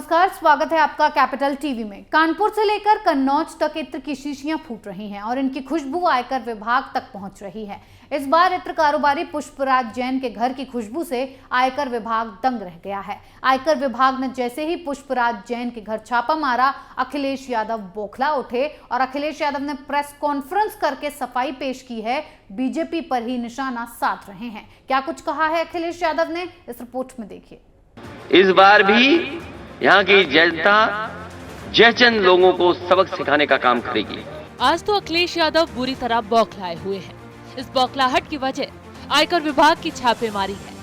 नमस्कार, स्वागत है आपका कैपिटल टीवी में। कानपुर से लेकर कन्नौज तक इत्र की शीशियां फूट रही हैं और इनकी खुशबू आयकर विभाग तक पहुंच रही है। इस बार इत्र कारोबारी पुष्पराज जैन के घर की खुशबू से आयकर विभाग दंग रह गया है। आयकर विभाग ने जैसे ही पुष्पराज जैन के घर छापा मारा, अखिलेश यादव बौखला उठे और अखिलेश यादव ने प्रेस कॉन्फ्रेंस करके सफाई पेश की है। बीजेपी पर ही निशाना साध रहे हैं। क्या कुछ कहा है अखिलेश यादव ने, इस रिपोर्ट में देखिए। इस बार भी यहाँ की जनता जयचंद लोगों को सबक सिखाने का काम करेगी। आज तो अखिलेश यादव बुरी तरह बौखलाए हुए हैं। इस बौखलाहट की वजह आयकर विभाग की छापेमारी है,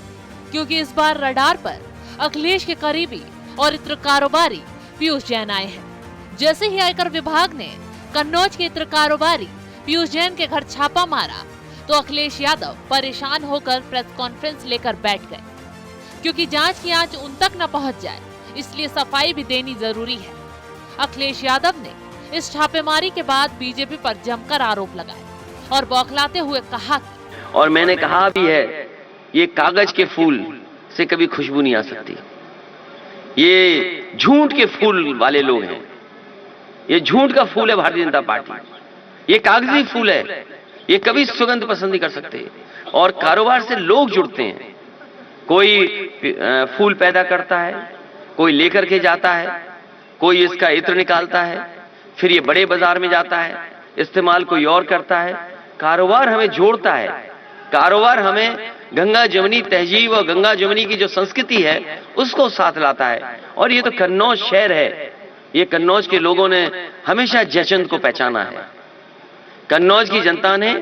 क्योंकि इस बार रडार पर अखिलेश के करीबी और इत्र कारोबारी पीयूष जैन आए हैं। जैसे ही आयकर विभाग ने कन्नौज के इत्र कारोबारी पीयूष जैन के घर छापा मारा, तो अखिलेश यादव परेशान होकर प्रेस कॉन्फ्रेंस लेकर बैठ गए, क्योंकि जांच की आंच उन तक न पहुंच जाए, इसलिए सफाई भी देनी जरूरी है। अखिलेश यादव ने इस छापेमारी के बाद बीजेपी पर जमकर आरोप लगाए और बौखलाते हुए कहा और मैंने कहा भी है, ये कागज के फूल से कभी खुशबू नहीं आ सकती। ये झूठ के फूल वाले लोग हैं। ये झूठ का फूल है भारतीय जनता पार्टी। ये कागजी फूल है, ये कभी सुगंध पसंद नहीं कर सकते। और कारोबार से लोग जुड़ते हैं। कोई फूल पैदा करता है, कोई लेकर के जाता है, कोई इसका इत्र निकालता है, फिर ये बड़े बाजार में जाता है, इस्तेमाल कोई और करता है। कारोबार हमें जोड़ता है। कारोबार हमें गंगा जमुनी तहजीब और गंगा जमुनी की जो संस्कृति है उसको साथ लाता है। और ये तो कन्नौज शहर है। ये कन्नौज के लोगों ने हमेशा जयचंद को पहचाना है। कन्नौज की जनता ने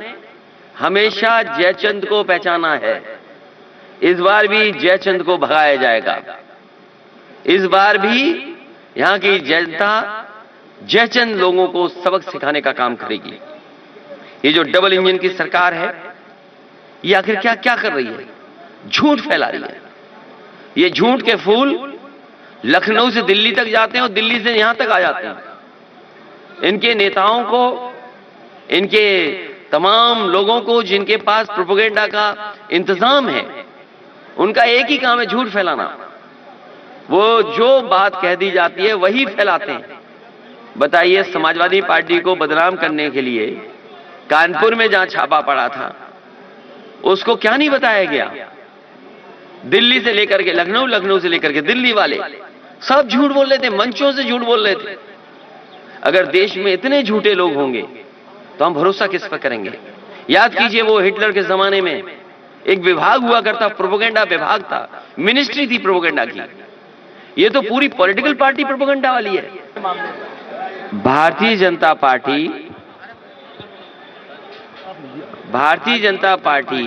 हमेशा जयचंद को पहचाना है। इस बार भी जयचंद को भगाया जाएगा। इस बार भी यहाँ की जनता जयचंद लोगों को सबक सिखाने का काम करेगी। ये जो डबल इंजन की सरकार है, ये आखिर क्या क्या कर रही है? झूठ फैला रही है। ये झूठ के फूल लखनऊ से दिल्ली तक जाते हैं और दिल्ली से यहां तक आ जाते हैं। इनके नेताओं को, इनके तमाम लोगों को जिनके पास प्रोपेगेंडा का इंतजाम है, उनका एक ही काम है झूठ फैलाना। वो जो बात कह दी जाती है वही फैलाते हैं। बताइए, समाजवादी पार्टी को बदनाम करने के लिए कानपुर में जहां छापा पड़ा था, उसको क्या नहीं बताया गया? दिल्ली से लेकर के लखनऊ, लखनऊ से लेकर के दिल्ली वाले सब झूठ बोल रहे थे, मंचों से झूठ बोल रहे थे। अगर देश में इतने झूठे लोग होंगे तो हम भरोसा किस पर करेंगे? याद कीजिए, वो हिटलर के जमाने में एक विभाग हुआ करता, प्रोपेगेंडा विभाग था, मिनिस्ट्री थी प्रोपेगेंडा की। ये तो पूरी पॉलिटिकल पार्टी प्रोपेगेंडा वाली है। भारतीय जनता पार्टी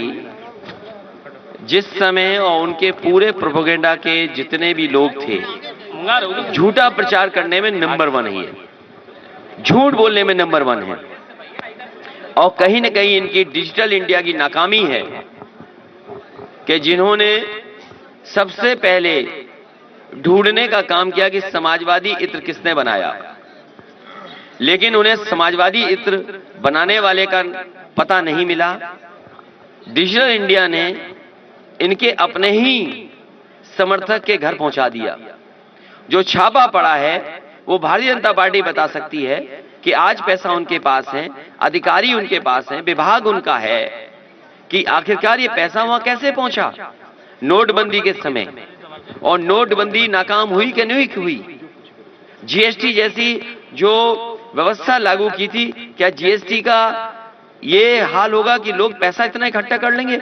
जिस समय और उनके पूरे प्रोपेगेंडा के जितने भी लोग थे, झूठा प्रचार करने में नंबर 1 है। झूठ बोलने में नंबर 1 है। और कहीं न कहीं इनकी डिजिटल इंडिया की नाकामी है कि जिन्होंने सबसे पहले ढूंढने का काम किया कि समाजवादी इत्र किसने बनाया, लेकिन उन्हें समाजवादी इत्र बनाने वाले का पता नहीं मिला। डिजिटल इंडिया ने इनके अपने ही समर्थक के घर पहुंचा दिया। जो छापा पड़ा है वो भारतीय जनता पार्टी बता सकती है कि आज पैसा उनके पास है, अधिकारी उनके पास है, विभाग उनका है, कि आखिरकार ये पैसा वहां कैसे पहुंचा नोटबंदी के समय। और नोटबंदी नाकाम हुई कि नहीं हुई? जीएसटी जैसी जो व्यवस्था लागू की थी, क्या जीएसटी का ये हाल होगा कि लोग पैसा इतना इकट्ठा कर लेंगे?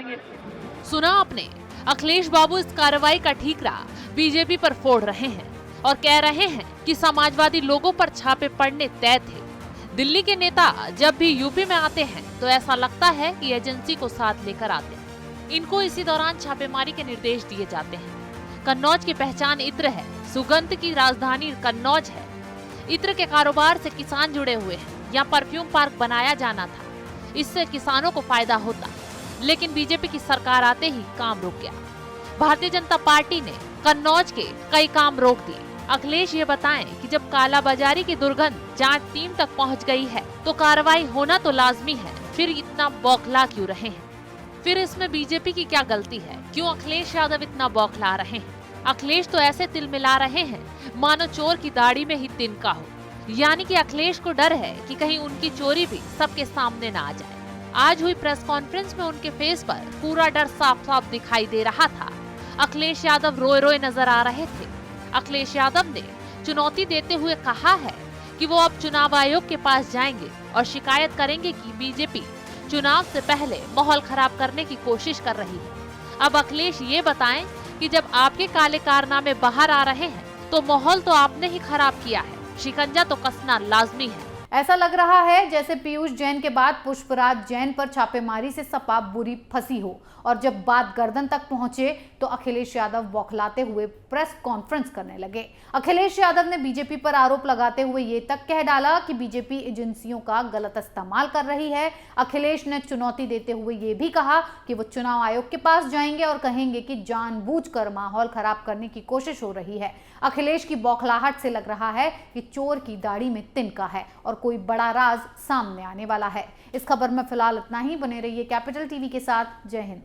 सुना आपने, अखिलेश बाबू इस कार्रवाई का ठीकरा बीजेपी पर फोड़ रहे हैं और कह रहे हैं कि समाजवादी लोगों पर छापे पड़ने तय थे। दिल्ली के नेता जब भी यूपी में आते हैं तो ऐसा लगता है कि एजेंसी को साथ लेकर आते हैं। इनको इसी दौरान छापेमारी के निर्देश दिए जाते हैं। कन्नौज की पहचान इत्र है। सुगंध की राजधानी कन्नौज है। इत्र के कारोबार से किसान जुड़े हुए हैं। यहाँ परफ्यूम पार्क बनाया जाना था, इससे किसानों को फायदा होता, लेकिन बीजेपी की सरकार आते ही काम रुक गया। भारतीय जनता पार्टी ने कन्नौज के कई काम रोक दिए। अखिलेश ये बताएं कि जब कालाबाजारी की दुर्गंध जांच टीम तक पहुंच गई है तो कार्रवाई होना तो लाजमी है, फिर इतना बौखला क्यों रहे हैं? फिर इसमें बीजेपी की क्या गलती है? क्यों अखिलेश यादव इतना बौखला रहे हैं? अखिलेश तो ऐसे तिलमिला रहे हैं मानो चोर की दाढ़ी में ही तिनका हो। यानी कि अखिलेश को डर है कि कहीं उनकी चोरी भी सबके सामने ना आ जाए। आज हुई प्रेस कॉन्फ्रेंस में उनके फेस पर पूरा डर साफ साफ दिखाई दे रहा था। अखिलेश यादव रोए रोए नजर आ रहे थे। अखिलेश यादव ने चुनौती देते हुए कहा है कि वो अब चुनाव आयोग के पास जाएंगे और शिकायत करेंगे कि बीजेपी चुनाव से पहले माहौल खराब करने की कोशिश कर रही है। अब अखिलेश ये बताएं कि जब आपके काले कारनामे बाहर आ रहे हैं तो माहौल तो आपने ही खराब किया है, शिकंजा तो कसना लाजमी है। ऐसा लग रहा है जैसे पीयूष जैन के बाद पुष्पराज जैन पर छापेमारी से सपा बुरी फंसी हो और जब बात गर्दन तक पहुंचे तो अखिलेश यादव बौखलाते हुए प्रेस कॉन्फ्रेंस करने लगे। अखिलेश यादव ने बीजेपी पर आरोप लगाते हुए ये तक कह डाला कि बीजेपी एजेंसियों का गलत इस्तेमाल कर रही है। अखिलेश ने चुनौती देते हुए ये भी कहा कि वो चुनाव आयोग के पास जाएंगे और कहेंगे कि जानबूझकर माहौल खराब करने की कोशिश हो रही है। अखिलेश की बौखलाहट से लग रहा है कि चोर की दाढ़ी में तिनका है और कोई बड़ा राज सामने आने वाला है। इस खबर में फिलहाल इतना ही। बने रहिए कैपिटल टीवी के साथ। जय हिंद।